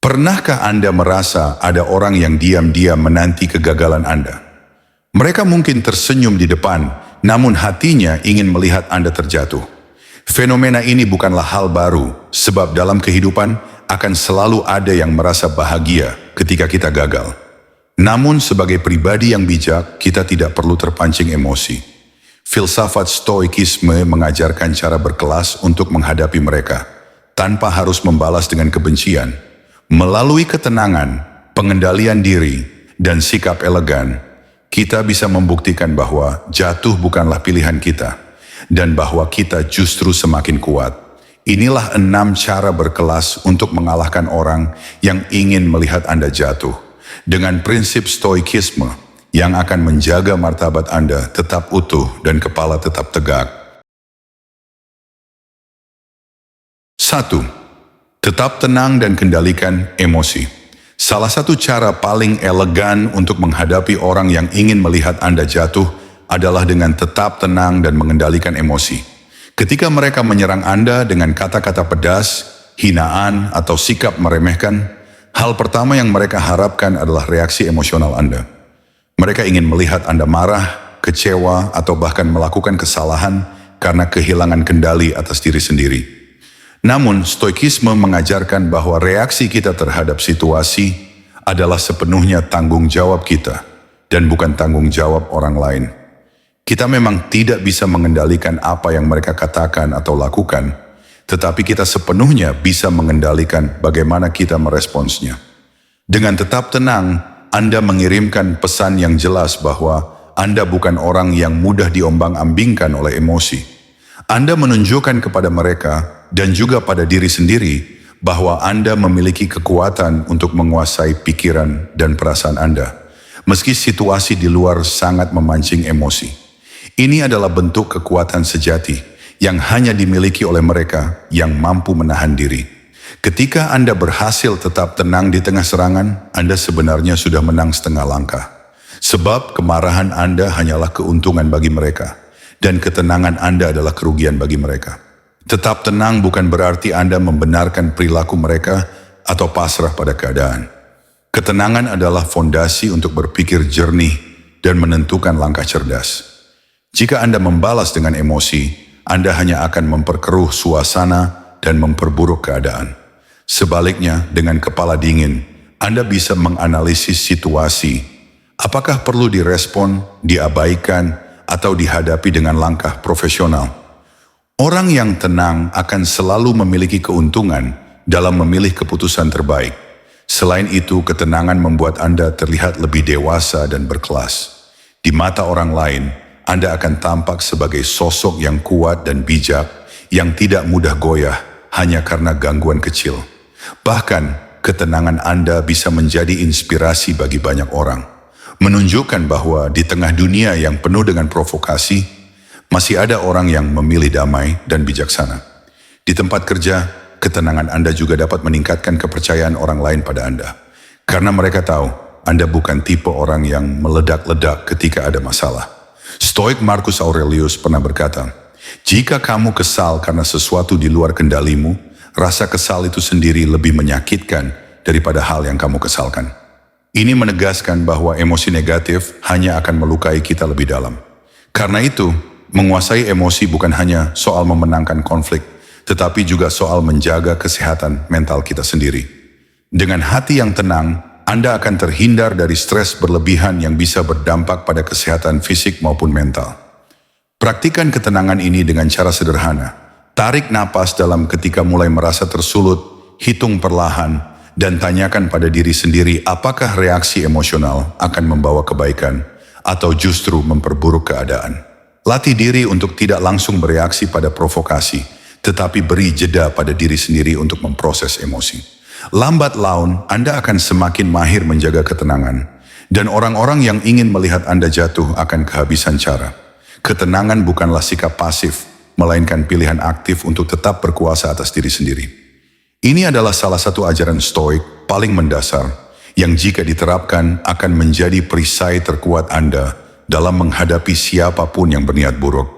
Pernahkah Anda merasa ada orang yang diam-diam menanti kegagalan Anda? Mereka mungkin tersenyum di depan, namun hatinya ingin melihat Anda terjatuh. Fenomena ini bukanlah hal baru, sebab dalam kehidupan akan selalu ada yang merasa bahagia ketika kita gagal. Namun sebagai pribadi yang bijak, kita tidak perlu terpancing emosi. Filsafat Stoikisme mengajarkan cara berkelas untuk menghadapi mereka, tanpa harus membalas dengan kebencian. Melalui ketenangan, pengendalian diri, dan sikap elegan, kita bisa membuktikan bahwa jatuh bukanlah pilihan kita, dan bahwa kita justru semakin kuat. Inilah 6 cara berkelas untuk mengalahkan orang yang ingin melihat Anda jatuh, dengan prinsip Stoikisme yang akan menjaga martabat Anda tetap utuh dan kepala tetap tegak. 1. Tetap tenang dan kendalikan emosi. Salah satu cara paling elegan untuk menghadapi orang yang ingin melihat Anda jatuh adalah dengan tetap tenang dan mengendalikan emosi. Ketika mereka menyerang Anda dengan kata-kata pedas, hinaan, atau sikap meremehkan, hal pertama yang mereka harapkan adalah reaksi emosional Anda. Mereka ingin melihat Anda marah, kecewa, atau bahkan melakukan kesalahan karena kehilangan kendali atas diri sendiri. Namun, Stoikisme mengajarkan bahwa reaksi kita terhadap situasi adalah sepenuhnya tanggung jawab kita dan bukan tanggung jawab orang lain. Kita memang tidak bisa mengendalikan apa yang mereka katakan atau lakukan, tetapi kita sepenuhnya bisa mengendalikan bagaimana kita meresponsnya. Dengan tetap tenang, Anda mengirimkan pesan yang jelas bahwa Anda bukan orang yang mudah diombang-ambingkan oleh emosi. Anda menunjukkan kepada mereka dan juga pada diri sendiri bahwa Anda memiliki kekuatan untuk menguasai pikiran dan perasaan Anda, meski situasi di luar sangat memancing emosi. Ini adalah bentuk kekuatan sejati yang hanya dimiliki oleh mereka yang mampu menahan diri. Ketika Anda berhasil tetap tenang di tengah serangan, Anda sebenarnya sudah menang setengah langkah. Sebab kemarahan Anda hanyalah keuntungan bagi mereka, dan ketenangan Anda adalah kerugian bagi mereka. Tetap tenang bukan berarti Anda membenarkan perilaku mereka atau pasrah pada keadaan. Ketenangan adalah fondasi untuk berpikir jernih dan menentukan langkah cerdas. Jika Anda membalas dengan emosi, Anda hanya akan memperkeruh suasana dan memperburuk keadaan. Sebaliknya, dengan kepala dingin, Anda bisa menganalisis situasi. Apakah perlu direspon, diabaikan, atau dihadapi dengan langkah profesional? Orang yang tenang akan selalu memiliki keuntungan dalam memilih keputusan terbaik. Selain itu, ketenangan membuat Anda terlihat lebih dewasa dan berkelas. Di mata orang lain, Anda akan tampak sebagai sosok yang kuat dan bijak, yang tidak mudah goyah hanya karena gangguan kecil. Bahkan, ketenangan Anda bisa menjadi inspirasi bagi banyak orang, menunjukkan bahwa di tengah dunia yang penuh dengan provokasi, masih ada orang yang memilih damai dan bijaksana. Di tempat kerja, ketenangan Anda juga dapat meningkatkan kepercayaan orang lain pada Anda. Karena mereka tahu, Anda bukan tipe orang yang meledak-ledak ketika ada masalah. Stoik Marcus Aurelius pernah berkata, "Jika kamu kesal karena sesuatu di luar kendalimu, rasa kesal itu sendiri lebih menyakitkan daripada hal yang kamu kesalkan." Ini menegaskan bahwa emosi negatif hanya akan melukai kita lebih dalam. Karena itu, menguasai emosi bukan hanya soal memenangkan konflik, tetapi juga soal menjaga kesehatan mental kita sendiri. Dengan hati yang tenang, Anda akan terhindar dari stres berlebihan yang bisa berdampak pada kesehatan fisik maupun mental. Praktikan ketenangan ini dengan cara sederhana. Tarik napas dalam ketika mulai merasa tersulut, hitung perlahan, dan tanyakan pada diri sendiri apakah reaksi emosional akan membawa kebaikan atau justru memperburuk keadaan. Latih diri untuk tidak langsung bereaksi pada provokasi, tetapi beri jeda pada diri sendiri untuk memproses emosi. Lambat laun, Anda akan semakin mahir menjaga ketenangan, dan orang-orang yang ingin melihat Anda jatuh akan kehabisan cara. Ketenangan bukanlah sikap pasif, melainkan pilihan aktif untuk tetap berkuasa atas diri sendiri. Ini adalah salah satu ajaran Stoik paling mendasar, yang jika diterapkan akan menjadi perisai terkuat Anda dalam menghadapi siapapun yang berniat buruk.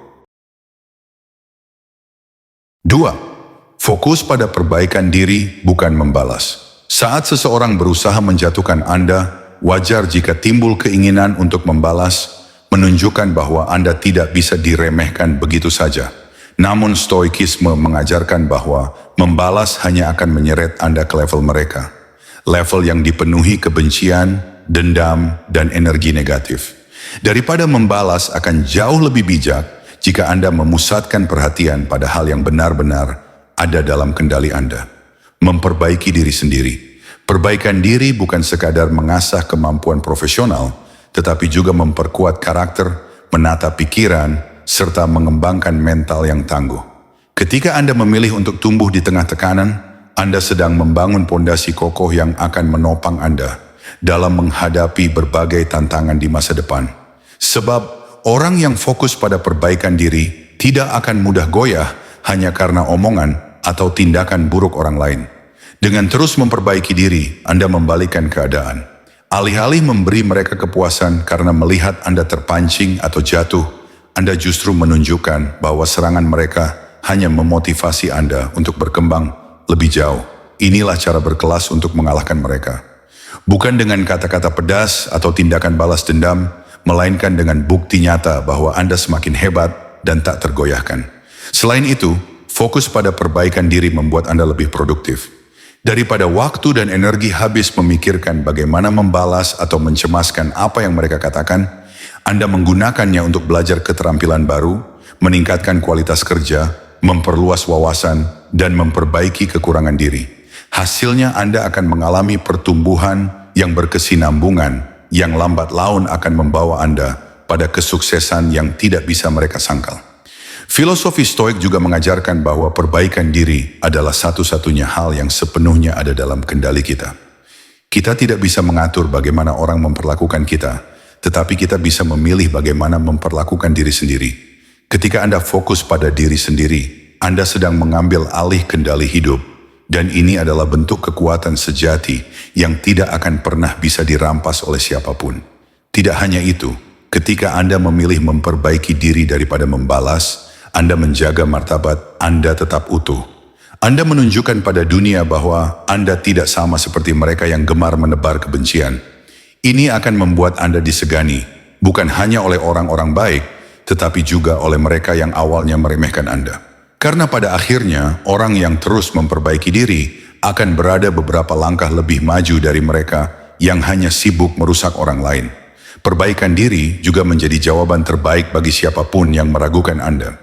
2. Fokus pada perbaikan diri, bukan membalas. Saat seseorang berusaha menjatuhkan Anda, wajar jika timbul keinginan untuk membalas, menunjukkan bahwa Anda tidak bisa diremehkan begitu saja. Namun stoikisme mengajarkan bahwa membalas hanya akan menyeret Anda ke level mereka. Level yang dipenuhi kebencian, dendam, dan energi negatif. Daripada membalas akan jauh lebih bijak jika Anda memusatkan perhatian pada hal yang benar-benar ada dalam kendali Anda. Memperbaiki diri sendiri. Perbaikan diri bukan sekadar mengasah kemampuan profesional, tetapi juga memperkuat karakter, menata pikiran, serta mengembangkan mental yang tangguh. Ketika Anda memilih untuk tumbuh di tengah tekanan, Anda sedang membangun pondasi kokoh yang akan menopang Anda dalam menghadapi berbagai tantangan di masa depan. Sebab orang yang fokus pada perbaikan diri tidak akan mudah goyah hanya karena omongan atau tindakan buruk orang lain. Dengan terus memperbaiki diri, Anda membalikkan keadaan. Alih-alih memberi mereka kepuasan karena melihat Anda terpancing atau jatuh, Anda justru menunjukkan bahwa serangan mereka hanya memotivasi Anda untuk berkembang lebih jauh. Inilah cara berkelas untuk mengalahkan mereka. Bukan dengan kata-kata pedas atau tindakan balas dendam, melainkan dengan bukti nyata bahwa Anda semakin hebat dan tak tergoyahkan. Selain itu, fokus pada perbaikan diri membuat Anda lebih produktif. Daripada waktu dan energi habis memikirkan bagaimana membalas atau mencemaskan apa yang mereka katakan, Anda menggunakannya untuk belajar keterampilan baru, meningkatkan kualitas kerja, memperluas wawasan, dan memperbaiki kekurangan diri. Hasilnya Anda akan mengalami pertumbuhan yang berkesinambungan, yang lambat laun akan membawa Anda pada kesuksesan yang tidak bisa mereka sangkal. Filosofi Stoik juga mengajarkan bahwa perbaikan diri adalah satu-satunya hal yang sepenuhnya ada dalam kendali kita. Kita tidak bisa mengatur bagaimana orang memperlakukan kita, tetapi kita bisa memilih bagaimana memperlakukan diri sendiri. Ketika Anda fokus pada diri sendiri, Anda sedang mengambil alih kendali hidup, dan ini adalah bentuk kekuatan sejati yang tidak akan pernah bisa dirampas oleh siapapun. Tidak hanya itu, ketika Anda memilih memperbaiki diri daripada membalas, Anda menjaga martabat Anda tetap utuh. Anda menunjukkan pada dunia bahwa Anda tidak sama seperti mereka yang gemar menebar kebencian. Ini akan membuat Anda disegani, bukan hanya oleh orang-orang baik, tetapi juga oleh mereka yang awalnya meremehkan Anda. Karena pada akhirnya, orang yang terus memperbaiki diri akan berada beberapa langkah lebih maju dari mereka yang hanya sibuk merusak orang lain. Perbaikan diri juga menjadi jawaban terbaik bagi siapapun yang meragukan Anda.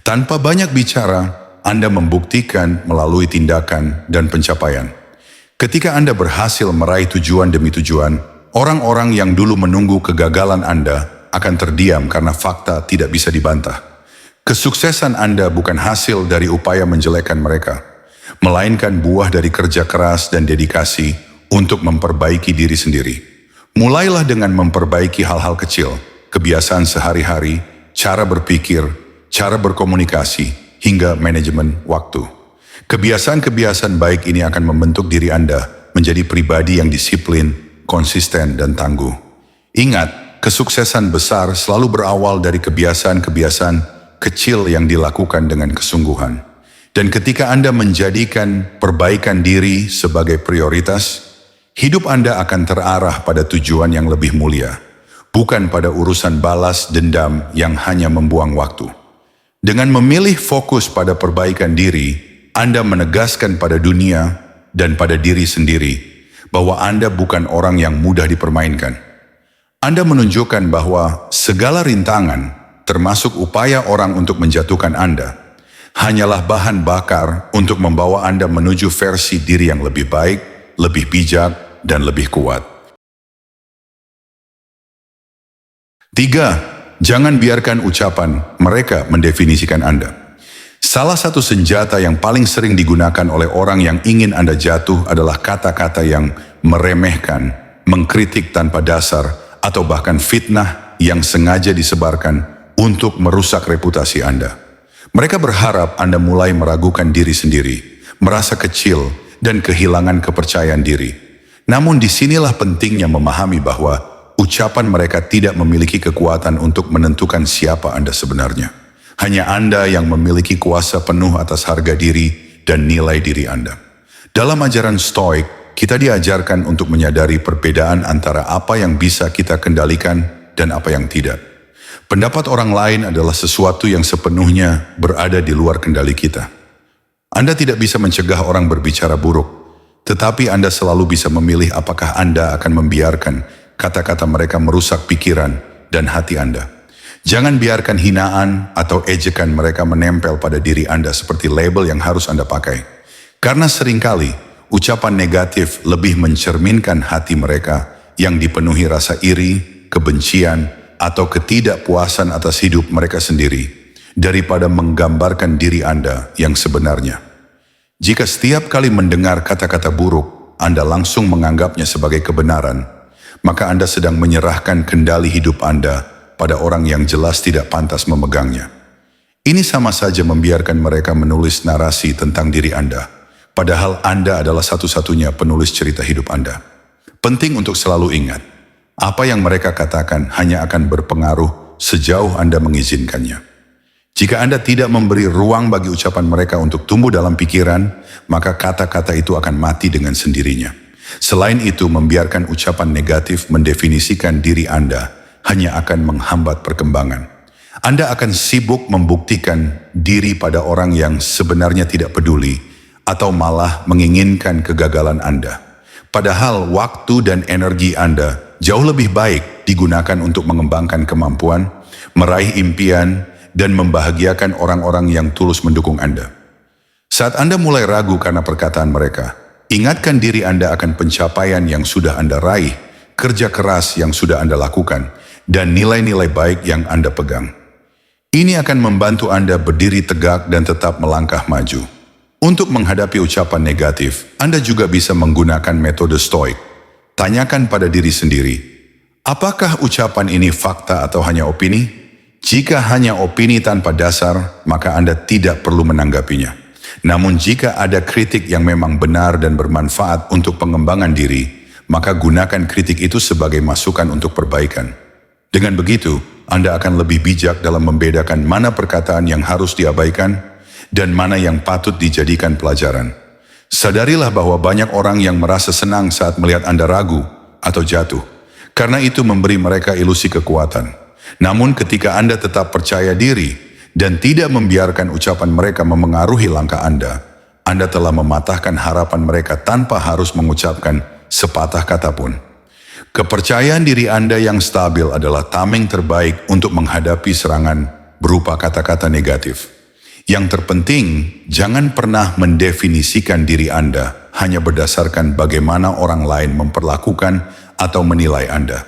Tanpa banyak bicara, Anda membuktikan melalui tindakan dan pencapaian. Ketika Anda berhasil meraih tujuan demi tujuan, orang-orang yang dulu menunggu kegagalan Anda akan terdiam karena fakta tidak bisa dibantah. Kesuksesan Anda bukan hasil dari upaya menjelekkan mereka, melainkan buah dari kerja keras dan dedikasi untuk memperbaiki diri sendiri. Mulailah dengan memperbaiki hal-hal kecil, kebiasaan sehari-hari, cara berpikir, cara berkomunikasi, hingga manajemen waktu. Kebiasaan-kebiasaan baik ini akan membentuk diri Anda menjadi pribadi yang disiplin, konsisten, dan tangguh. Ingat, kesuksesan besar selalu berawal dari kebiasaan-kebiasaan kecil yang dilakukan dengan kesungguhan. Dan ketika Anda menjadikan perbaikan diri sebagai prioritas, hidup Anda akan terarah pada tujuan yang lebih mulia, bukan pada urusan balas dendam yang hanya membuang waktu. Dengan memilih fokus pada perbaikan diri, Anda menegaskan pada dunia dan pada diri sendiri bahwa Anda bukan orang yang mudah dipermainkan. Anda menunjukkan bahwa segala rintangan, termasuk upaya orang untuk menjatuhkan Anda, hanyalah bahan bakar untuk membawa Anda menuju versi diri yang lebih baik, lebih bijak, dan lebih kuat. 3. Jangan biarkan ucapan mereka mendefinisikan Anda. Salah satu senjata yang paling sering digunakan oleh orang yang ingin Anda jatuh adalah kata-kata yang meremehkan, mengkritik tanpa dasar, atau bahkan fitnah yang sengaja disebarkan untuk merusak reputasi Anda. Mereka berharap Anda mulai meragukan diri sendiri, merasa kecil, dan kehilangan kepercayaan diri. Namun disinilah pentingnya memahami bahwa ucapan mereka tidak memiliki kekuatan untuk menentukan siapa Anda sebenarnya. Hanya Anda yang memiliki kuasa penuh atas harga diri dan nilai diri Anda. Dalam ajaran Stoik, kita diajarkan untuk menyadari perbedaan antara apa yang bisa kita kendalikan dan apa yang tidak. Pendapat orang lain adalah sesuatu yang sepenuhnya berada di luar kendali kita. Anda tidak bisa mencegah orang berbicara buruk, tetapi Anda selalu bisa memilih apakah Anda akan membiarkan kata-kata mereka merusak pikiran dan hati Anda. Jangan biarkan hinaan atau ejekan mereka menempel pada diri Anda seperti label yang harus Anda pakai. Karena seringkali, ucapan negatif lebih mencerminkan hati mereka yang dipenuhi rasa iri, kebencian, atau ketidakpuasan atas hidup mereka sendiri, daripada menggambarkan diri Anda yang sebenarnya. Jika setiap kali mendengar kata-kata buruk, Anda langsung menganggapnya sebagai kebenaran, maka Anda sedang menyerahkan kendali hidup Anda pada orang yang jelas tidak pantas memegangnya. Ini sama saja membiarkan mereka menulis narasi tentang diri Anda, padahal Anda adalah satu-satunya penulis cerita hidup Anda. Penting untuk selalu ingat, apa yang mereka katakan hanya akan berpengaruh sejauh Anda mengizinkannya. Jika Anda tidak memberi ruang bagi ucapan mereka untuk tumbuh dalam pikiran, maka kata-kata itu akan mati dengan sendirinya. Selain itu, membiarkan ucapan negatif mendefinisikan diri Anda hanya akan menghambat perkembangan. Anda akan sibuk membuktikan diri pada orang yang sebenarnya tidak peduli, atau malah menginginkan kegagalan Anda. Padahal waktu dan energi Anda jauh lebih baik digunakan untuk mengembangkan kemampuan, meraih impian, dan membahagiakan orang-orang yang tulus mendukung Anda. Saat Anda mulai ragu karena perkataan mereka, ingatkan diri Anda akan pencapaian yang sudah Anda raih, kerja keras yang sudah Anda lakukan, dan nilai-nilai baik yang Anda pegang. Ini akan membantu Anda berdiri tegak dan tetap melangkah maju. Untuk menghadapi ucapan negatif, Anda juga bisa menggunakan metode stoik. Tanyakan pada diri sendiri, apakah ucapan ini fakta atau hanya opini? Jika hanya opini tanpa dasar, maka Anda tidak perlu menanggapinya. Namun jika ada kritik yang memang benar dan bermanfaat untuk pengembangan diri, maka gunakan kritik itu sebagai masukan untuk perbaikan. Dengan begitu, Anda akan lebih bijak dalam membedakan mana perkataan yang harus diabaikan dan mana yang patut dijadikan pelajaran. Sadarilah bahwa banyak orang yang merasa senang saat melihat Anda ragu atau jatuh, karena itu memberi mereka ilusi kekuatan. Namun ketika Anda tetap percaya diri dan tidak membiarkan ucapan mereka memengaruhi langkah Anda telah mematahkan harapan mereka tanpa harus mengucapkan sepatah kata pun. Kepercayaan diri Anda yang stabil adalah tameng terbaik untuk menghadapi serangan berupa kata-kata negatif. Yang terpenting, jangan pernah mendefinisikan diri Anda hanya berdasarkan bagaimana orang lain memperlakukan atau menilai Anda.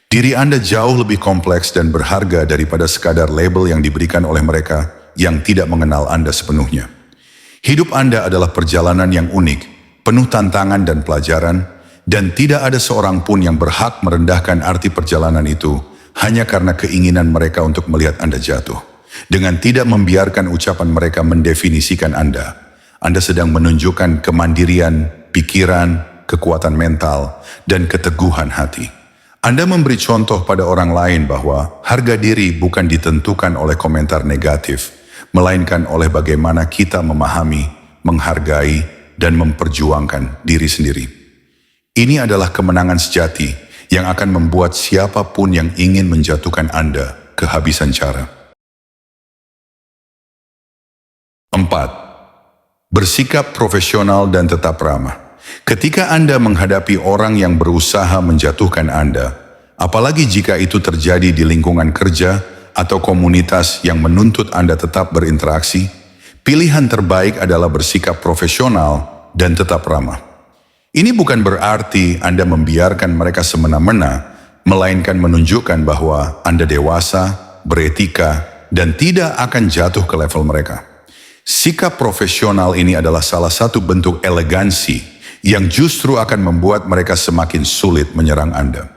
Diri Anda jauh lebih kompleks dan berharga daripada sekadar label yang diberikan oleh mereka yang tidak mengenal Anda sepenuhnya. Hidup Anda adalah perjalanan yang unik, penuh tantangan dan pelajaran, dan tidak ada seorang pun yang berhak merendahkan arti perjalanan itu hanya karena keinginan mereka untuk melihat Anda jatuh. Dengan tidak membiarkan ucapan mereka mendefinisikan Anda sedang menunjukkan kemandirian, pikiran, kekuatan mental, dan keteguhan hati. Anda memberi contoh pada orang lain bahwa harga diri bukan ditentukan oleh komentar negatif, melainkan oleh bagaimana kita memahami, menghargai, dan memperjuangkan diri sendiri. Ini adalah kemenangan sejati yang akan membuat siapapun yang ingin menjatuhkan Anda kehabisan cara. 4. Bersikap profesional dan tetap ramah. Ketika Anda menghadapi orang yang berusaha menjatuhkan Anda, apalagi jika itu terjadi di lingkungan kerja atau komunitas yang menuntut Anda tetap berinteraksi, pilihan terbaik adalah bersikap profesional dan tetap ramah. Ini bukan berarti Anda membiarkan mereka semena-mena, melainkan menunjukkan bahwa Anda dewasa, beretika, dan tidak akan jatuh ke level mereka. Sikap profesional ini adalah salah satu bentuk elegansi yang justru akan membuat mereka semakin sulit menyerang Anda.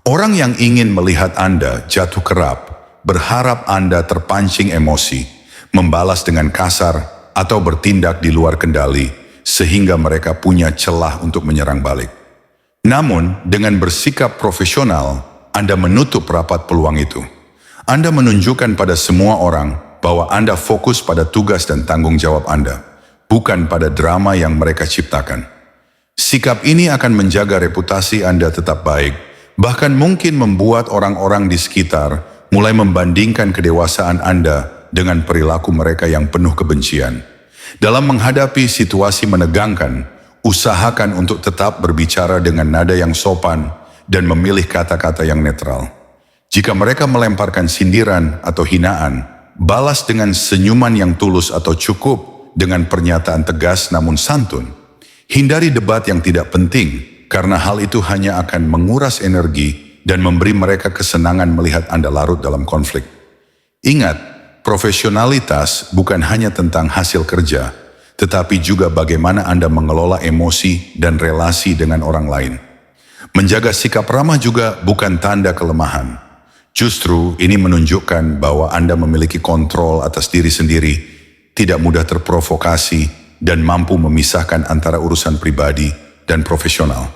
Orang yang ingin melihat Anda jatuh kerap, berharap Anda terpancing emosi, membalas dengan kasar, atau bertindak di luar kendali, sehingga mereka punya celah untuk menyerang balik. Namun, dengan bersikap profesional, Anda menutup rapat peluang itu. Anda menunjukkan pada semua orang bahwa Anda fokus pada tugas dan tanggung jawab Anda, bukan pada drama yang mereka ciptakan. Sikap ini akan menjaga reputasi Anda tetap baik, bahkan mungkin membuat orang-orang di sekitar mulai membandingkan kedewasaan Anda dengan perilaku mereka yang penuh kebencian. Dalam menghadapi situasi menegangkan, usahakan untuk tetap berbicara dengan nada yang sopan dan memilih kata-kata yang netral. Jika mereka melemparkan sindiran atau hinaan, balas dengan senyuman yang tulus atau cukup dengan pernyataan tegas namun santun. Hindari debat yang tidak penting, karena hal itu hanya akan menguras energi dan memberi mereka kesenangan melihat Anda larut dalam konflik. Ingat, profesionalitas bukan hanya tentang hasil kerja, tetapi juga bagaimana Anda mengelola emosi dan relasi dengan orang lain. Menjaga sikap ramah juga bukan tanda kelemahan. Justru ini menunjukkan bahwa Anda memiliki kontrol atas diri sendiri, tidak mudah terprovokasi, dan mampu memisahkan antara urusan pribadi dan profesional.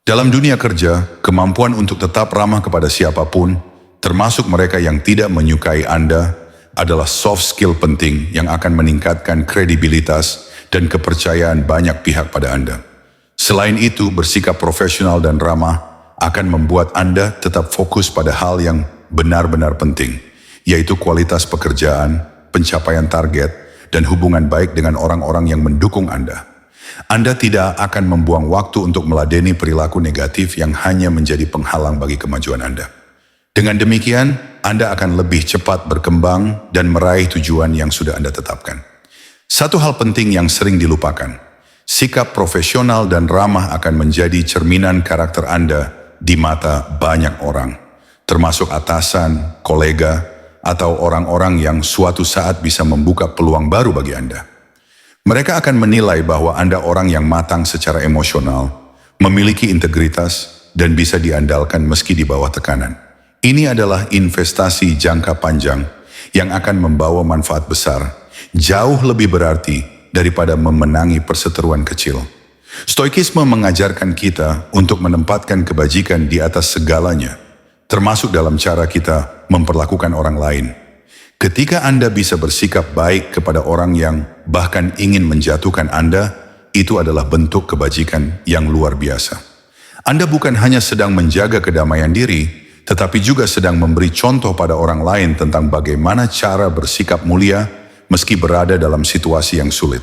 Dalam dunia kerja, kemampuan untuk tetap ramah kepada siapapun, termasuk mereka yang tidak menyukai Anda, adalah soft skill penting yang akan meningkatkan kredibilitas dan kepercayaan banyak pihak pada Anda. Selain itu, bersikap profesional dan ramah akan membuat Anda tetap fokus pada hal yang benar-benar penting, yaitu kualitas pekerjaan, pencapaian target, dan hubungan baik dengan orang-orang yang mendukung Anda. Anda tidak akan membuang waktu untuk meladeni perilaku negatif yang hanya menjadi penghalang bagi kemajuan Anda. Dengan demikian, Anda akan lebih cepat berkembang dan meraih tujuan yang sudah Anda tetapkan. Satu hal penting yang sering dilupakan, sikap profesional dan ramah akan menjadi cerminan karakter Anda di mata banyak orang, termasuk atasan, kolega, atau orang-orang yang suatu saat bisa membuka peluang baru bagi Anda. Mereka akan menilai bahwa Anda orang yang matang secara emosional, memiliki integritas, dan bisa diandalkan meski di bawah tekanan. Ini adalah investasi jangka panjang yang akan membawa manfaat besar, jauh lebih berarti daripada memenangi perseteruan kecil. Stoikisme mengajarkan kita untuk menempatkan kebajikan di atas segalanya, termasuk dalam cara kita memperlakukan orang lain. Ketika Anda bisa bersikap baik kepada orang yang bahkan ingin menjatuhkan Anda, itu adalah bentuk kebajikan yang luar biasa. Anda bukan hanya sedang menjaga kedamaian diri, tetapi juga sedang memberi contoh pada orang lain tentang bagaimana cara bersikap mulia meski berada dalam situasi yang sulit.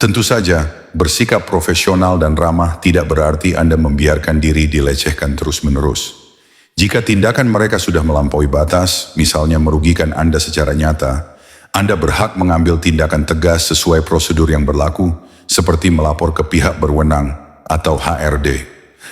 Tentu saja, bersikap profesional dan ramah tidak berarti Anda membiarkan diri dilecehkan terus-menerus. Jika tindakan mereka sudah melampaui batas, misalnya merugikan Anda secara nyata, Anda berhak mengambil tindakan tegas sesuai prosedur yang berlaku, seperti melapor ke pihak berwenang atau HRD.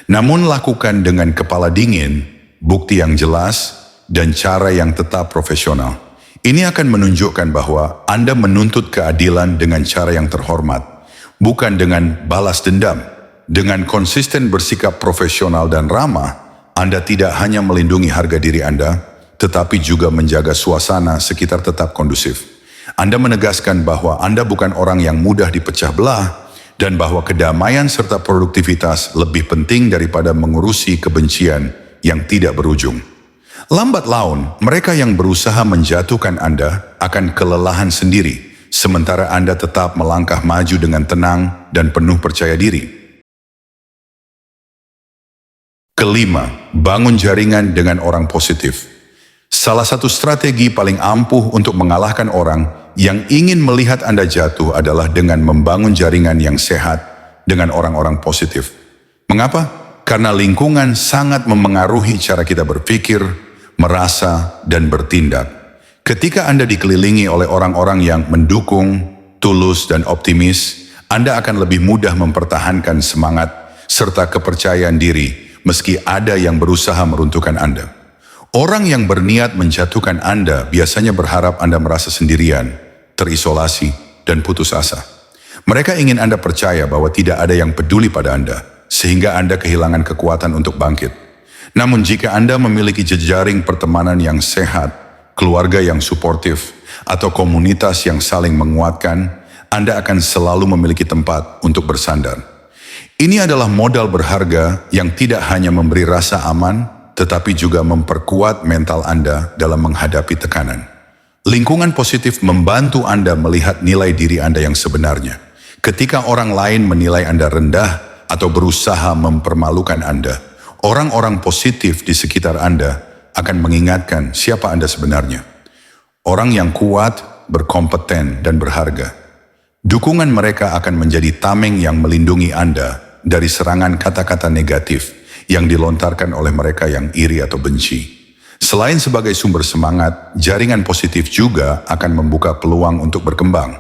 Namun lakukan dengan kepala dingin, bukti yang jelas, dan cara yang tetap profesional. Ini akan menunjukkan bahwa Anda menuntut keadilan dengan cara yang terhormat, bukan dengan balas dendam. Dengan konsisten bersikap profesional dan ramah, Anda tidak hanya melindungi harga diri Anda, tetapi juga menjaga suasana sekitar tetap kondusif. Anda menegaskan bahwa Anda bukan orang yang mudah dipecah belah, dan bahwa kedamaian serta produktivitas lebih penting daripada mengurusi kebencian yang tidak berujung. Lambat laun, mereka yang berusaha menjatuhkan Anda akan kelelahan sendiri, sementara Anda tetap melangkah maju dengan tenang dan penuh percaya diri. Kelima, bangun jaringan dengan orang positif. Salah satu strategi paling ampuh untuk mengalahkan orang yang ingin melihat Anda jatuh adalah dengan membangun jaringan yang sehat dengan orang-orang positif. Mengapa? Karena lingkungan sangat memengaruhi cara kita berpikir, merasa, dan bertindak. Ketika Anda dikelilingi oleh orang-orang yang mendukung, tulus, dan optimis, Anda akan lebih mudah mempertahankan semangat serta kepercayaan diri meski ada yang berusaha meruntuhkan Anda. Orang yang berniat menjatuhkan Anda biasanya berharap Anda merasa sendirian, terisolasi, dan putus asa. Mereka ingin Anda percaya bahwa tidak ada yang peduli pada Anda, sehingga Anda kehilangan kekuatan untuk bangkit. Namun jika Anda memiliki jejaring pertemanan yang sehat, keluarga yang suportif, atau komunitas yang saling menguatkan, Anda akan selalu memiliki tempat untuk bersandar. Ini adalah modal berharga yang tidak hanya memberi rasa aman, tetapi juga memperkuat mental Anda dalam menghadapi tekanan. Lingkungan positif membantu Anda melihat nilai diri Anda yang sebenarnya. Ketika orang lain menilai Anda rendah, atau berusaha mempermalukan Anda, orang-orang positif di sekitar Anda akan mengingatkan siapa Anda sebenarnya. Orang yang kuat, berkompeten, dan berharga. Dukungan mereka akan menjadi tameng yang melindungi Anda dari serangan kata-kata negatif yang dilontarkan oleh mereka yang iri atau benci. Selain sebagai sumber semangat, jaringan positif juga akan membuka peluang untuk berkembang.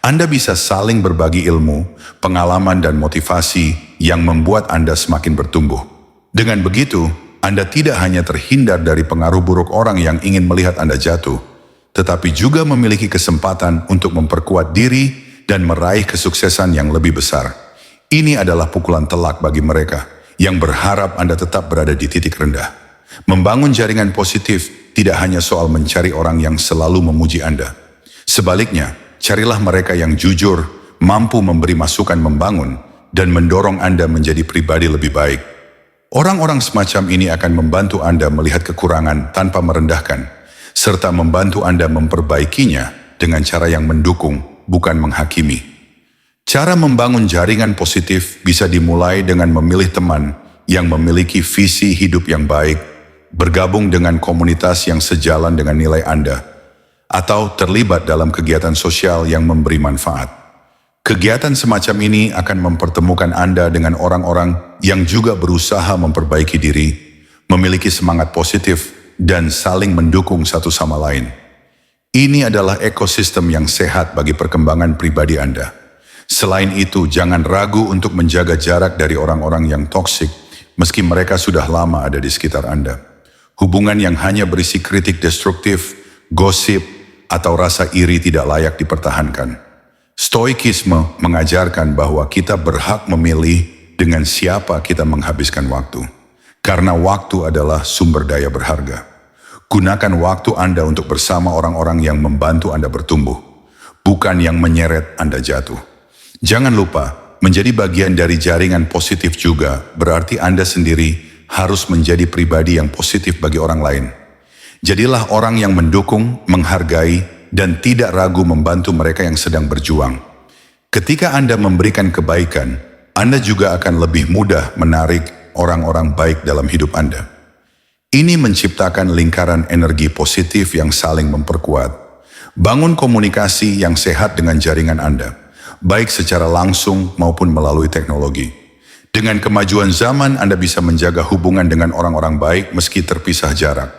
Anda bisa saling berbagi ilmu, pengalaman, dan motivasi yang membuat Anda semakin bertumbuh. Dengan begitu, Anda tidak hanya terhindar dari pengaruh buruk orang yang ingin melihat Anda jatuh, tetapi juga memiliki kesempatan untuk memperkuat diri dan meraih kesuksesan yang lebih besar. Ini adalah pukulan telak bagi mereka yang berharap Anda tetap berada di titik rendah. Membangun jaringan positif tidak hanya soal mencari orang yang selalu memuji Anda. Sebaliknya, carilah mereka yang jujur, mampu memberi masukan membangun, dan mendorong Anda menjadi pribadi lebih baik. Orang-orang semacam ini akan membantu Anda melihat kekurangan tanpa merendahkan, serta membantu Anda memperbaikinya dengan cara yang mendukung, bukan menghakimi. Cara membangun jaringan positif bisa dimulai dengan memilih teman yang memiliki visi hidup yang baik, bergabung dengan komunitas yang sejalan dengan nilai Anda, atau terlibat dalam kegiatan sosial yang memberi manfaat. Kegiatan semacam ini akan mempertemukan Anda dengan orang-orang yang juga berusaha memperbaiki diri, memiliki semangat positif, dan saling mendukung satu sama lain. Ini adalah ekosistem yang sehat bagi perkembangan pribadi Anda. Selain itu, jangan ragu untuk menjaga jarak dari orang-orang yang toksik, meski mereka sudah lama ada di sekitar Anda. Hubungan yang hanya berisi kritik destruktif, gosip, atau rasa iri tidak layak dipertahankan. Stoikisme mengajarkan bahwa kita berhak memilih dengan siapa kita menghabiskan waktu. Karena waktu adalah sumber daya berharga. Gunakan waktu Anda untuk bersama orang-orang yang membantu Anda bertumbuh, bukan yang menyeret Anda jatuh. Jangan lupa, menjadi bagian dari jaringan positif juga berarti Anda sendiri harus menjadi pribadi yang positif bagi orang lain. Jadilah orang yang mendukung, menghargai, dan tidak ragu membantu mereka yang sedang berjuang. Ketika Anda memberikan kebaikan, Anda juga akan lebih mudah menarik orang-orang baik dalam hidup Anda. Ini menciptakan lingkaran energi positif yang saling memperkuat. Bangun komunikasi yang sehat dengan jaringan Anda, baik secara langsung maupun melalui teknologi. Dengan kemajuan zaman, Anda bisa menjaga hubungan dengan orang-orang baik meski terpisah jarak.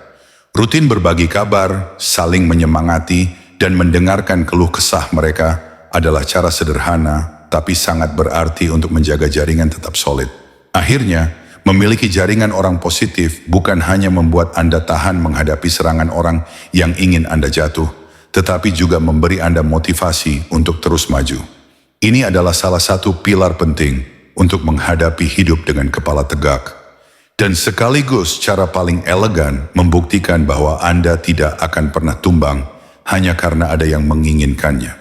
Rutin berbagi kabar, saling menyemangati, dan mendengarkan keluh kesah mereka adalah cara sederhana tapi sangat berarti untuk menjaga jaringan tetap solid. Akhirnya, memiliki jaringan orang positif bukan hanya membuat Anda tahan menghadapi serangan orang yang ingin Anda jatuh, tetapi juga memberi Anda motivasi untuk terus maju. Ini adalah salah satu pilar penting untuk menghadapi hidup dengan kepala tegak. Dan sekaligus cara paling elegan membuktikan bahwa Anda tidak akan pernah tumbang hanya karena ada yang menginginkannya.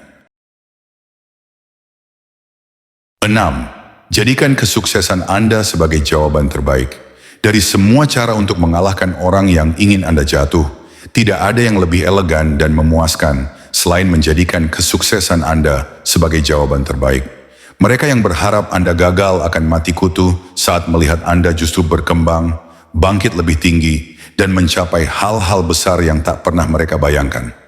6. Jadikan kesuksesan Anda sebagai jawaban terbaik. Dari semua cara untuk mengalahkan orang yang ingin Anda jatuh, tidak ada yang lebih elegan dan memuaskan selain menjadikan kesuksesan Anda sebagai jawaban terbaik. Mereka yang berharap Anda gagal akan mati kutu saat melihat Anda justru berkembang, bangkit lebih tinggi, dan mencapai hal-hal besar yang tak pernah mereka bayangkan.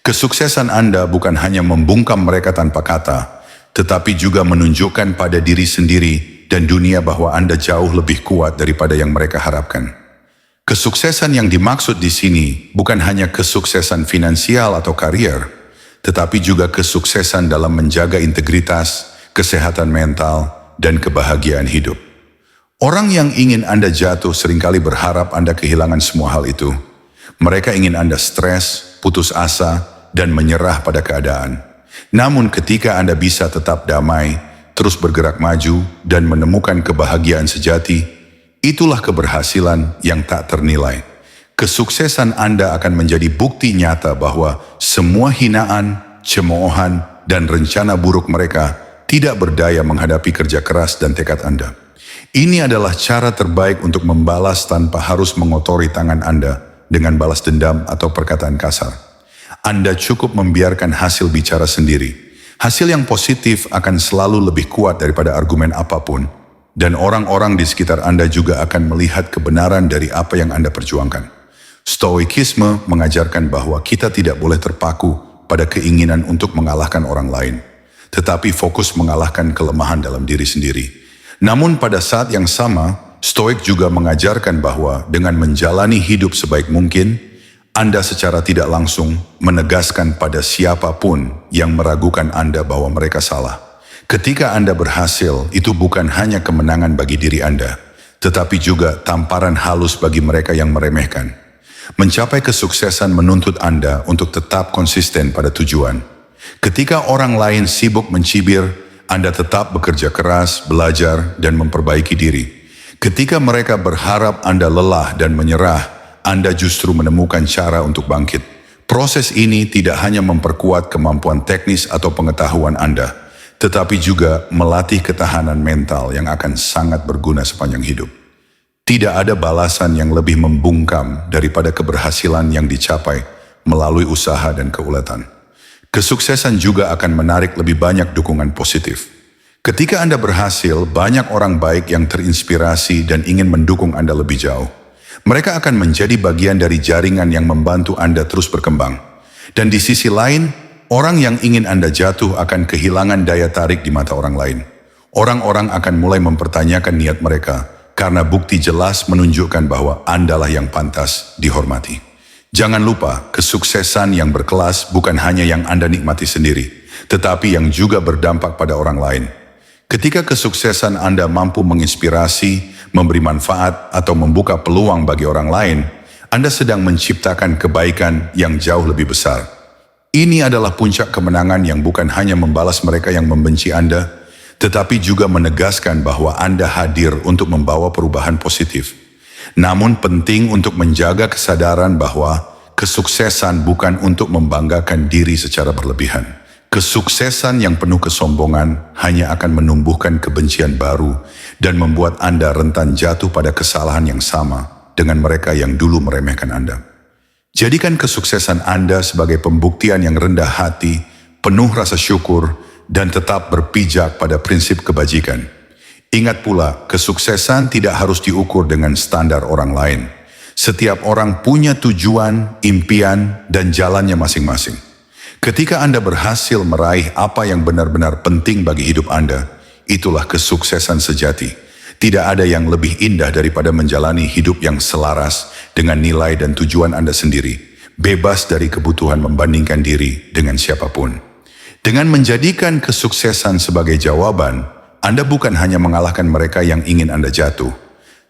Kesuksesan Anda bukan hanya membungkam mereka tanpa kata, tetapi juga menunjukkan pada diri sendiri dan dunia bahwa Anda jauh lebih kuat daripada yang mereka harapkan. Kesuksesan yang dimaksud di sini bukan hanya kesuksesan finansial atau karier, tetapi juga kesuksesan dalam menjaga integritas, kesehatan mental, dan kebahagiaan hidup. Orang yang ingin Anda jatuh seringkali berharap Anda kehilangan semua hal itu. Mereka ingin Anda stres, putus asa, dan menyerah pada keadaan. Namun ketika Anda bisa tetap damai, terus bergerak maju, dan menemukan kebahagiaan sejati, itulah keberhasilan yang tak ternilai. Kesuksesan Anda akan menjadi bukti nyata bahwa semua hinaan, cemoohan, dan rencana buruk mereka tidak berdaya menghadapi kerja keras dan tekad Anda. Ini adalah cara terbaik untuk membalas tanpa harus mengotori tangan Anda dengan balas dendam atau perkataan kasar. Anda cukup membiarkan hasil bicara sendiri. Hasil yang positif akan selalu lebih kuat daripada argumen apapun. dan orang-orang di sekitar Anda juga akan melihat kebenaran dari apa yang Anda perjuangkan. Stoikisme mengajarkan bahwa kita tidak boleh terpaku pada keinginan untuk mengalahkan orang lain, tetapi fokus mengalahkan kelemahan dalam diri sendiri. Namun pada saat yang sama, Stoik juga mengajarkan bahwa dengan menjalani hidup sebaik mungkin, Anda secara tidak langsung menegaskan pada siapapun yang meragukan Anda bahwa mereka salah. Ketika Anda berhasil, itu bukan hanya kemenangan bagi diri Anda, tetapi juga tamparan halus bagi mereka yang meremehkan. Mencapai kesuksesan menuntut Anda untuk tetap konsisten pada tujuan. Ketika orang lain sibuk mencibir, Anda tetap bekerja keras, belajar, dan memperbaiki diri. Ketika mereka berharap Anda lelah dan menyerah, Anda justru menemukan cara untuk bangkit. Proses ini tidak hanya memperkuat kemampuan teknis atau pengetahuan Anda, tetapi juga melatih ketahanan mental yang akan sangat berguna sepanjang hidup. Tidak ada balasan yang lebih membungkam daripada keberhasilan yang dicapai melalui usaha dan keuletan. Kesuksesan juga akan menarik lebih banyak dukungan positif. Ketika Anda berhasil, banyak orang baik yang terinspirasi dan ingin mendukung Anda lebih jauh. Mereka akan menjadi bagian dari jaringan yang membantu Anda terus berkembang. Dan di sisi lain, orang yang ingin Anda jatuh akan kehilangan daya tarik di mata orang lain. Orang-orang akan mulai mempertanyakan niat mereka karena bukti jelas menunjukkan bahwa Andalah yang pantas dihormati. Jangan lupa, kesuksesan yang berkelas bukan hanya yang Anda nikmati sendiri, tetapi yang juga berdampak pada orang lain. Ketika kesuksesan Anda mampu menginspirasi, memberi manfaat, atau membuka peluang bagi orang lain, Anda sedang menciptakan kebaikan yang jauh lebih besar. Ini adalah puncak kemenangan yang bukan hanya membalas mereka yang membenci Anda, tetapi juga menegaskan bahwa Anda hadir untuk membawa perubahan positif. Namun penting untuk menjaga kesadaran bahwa kesuksesan bukan untuk membanggakan diri secara berlebihan. Kesuksesan yang penuh kesombongan hanya akan menumbuhkan kebencian baru dan membuat Anda rentan jatuh pada kesalahan yang sama dengan mereka yang dulu meremehkan Anda. Jadikan kesuksesan Anda sebagai pembuktian yang rendah hati, penuh rasa syukur, dan tetap berpijak pada prinsip kebajikan. Ingat pula, kesuksesan tidak harus diukur dengan standar orang lain. Setiap orang punya tujuan, impian, dan jalannya masing-masing. Ketika Anda berhasil meraih apa yang benar-benar penting bagi hidup Anda, itulah kesuksesan sejati. Tidak ada yang lebih indah daripada menjalani hidup yang selaras dengan nilai dan tujuan Anda sendiri, bebas dari kebutuhan membandingkan diri dengan siapapun. Dengan menjadikan kesuksesan sebagai jawaban, Anda bukan hanya mengalahkan mereka yang ingin Anda jatuh,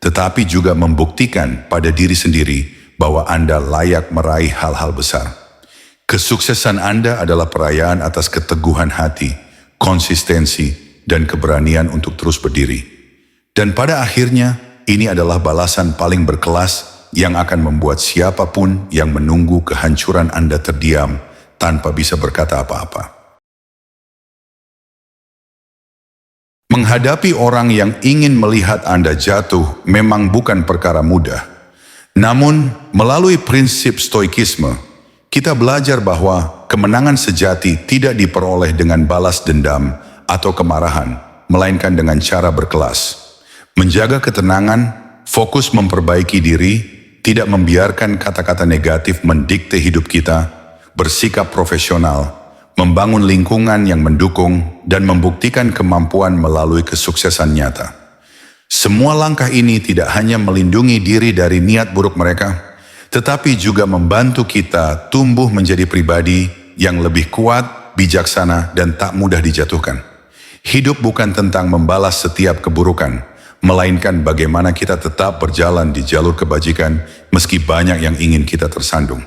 tetapi juga membuktikan pada diri sendiri bahwa Anda layak meraih hal-hal besar. Kesuksesan Anda adalah perayaan atas keteguhan hati, konsistensi, dan keberanian untuk terus berdiri. Dan pada akhirnya, ini adalah balasan paling berkelas yang akan membuat siapapun yang menunggu kehancuran Anda terdiam tanpa bisa berkata apa-apa. Menghadapi orang yang ingin melihat Anda jatuh memang bukan perkara mudah. Namun, melalui prinsip stoikisme, kita belajar bahwa kemenangan sejati tidak diperoleh dengan balas dendam atau kemarahan, melainkan dengan cara berkelas. Menjaga ketenangan, fokus memperbaiki diri, tidak membiarkan kata-kata negatif mendikte hidup kita, bersikap profesional, membangun lingkungan yang mendukung, dan membuktikan kemampuan melalui kesuksesan nyata. Semua langkah ini tidak hanya melindungi diri dari niat buruk mereka, tetapi juga membantu kita tumbuh menjadi pribadi yang lebih kuat, bijaksana, dan tak mudah dijatuhkan. Hidup bukan tentang membalas setiap keburukan, melainkan bagaimana kita tetap berjalan di jalur kebajikan meski banyak yang ingin kita tersandung.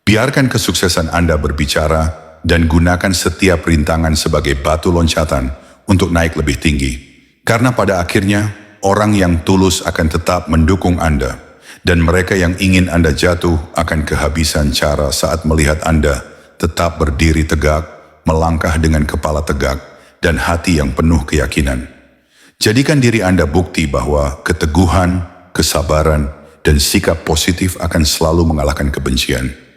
Biarkan kesuksesan Anda berbicara dan gunakan setiap rintangan sebagai batu loncatan untuk naik lebih tinggi. Karena pada akhirnya, orang yang tulus akan tetap mendukung Anda, dan mereka yang ingin Anda jatuh akan kehabisan cara saat melihat Anda tetap berdiri tegak, melangkah dengan kepala tegak, dan hati yang penuh keyakinan. Jadikan diri Anda bukti bahwa keteguhan, kesabaran, dan sikap positif akan selalu mengalahkan kebencian.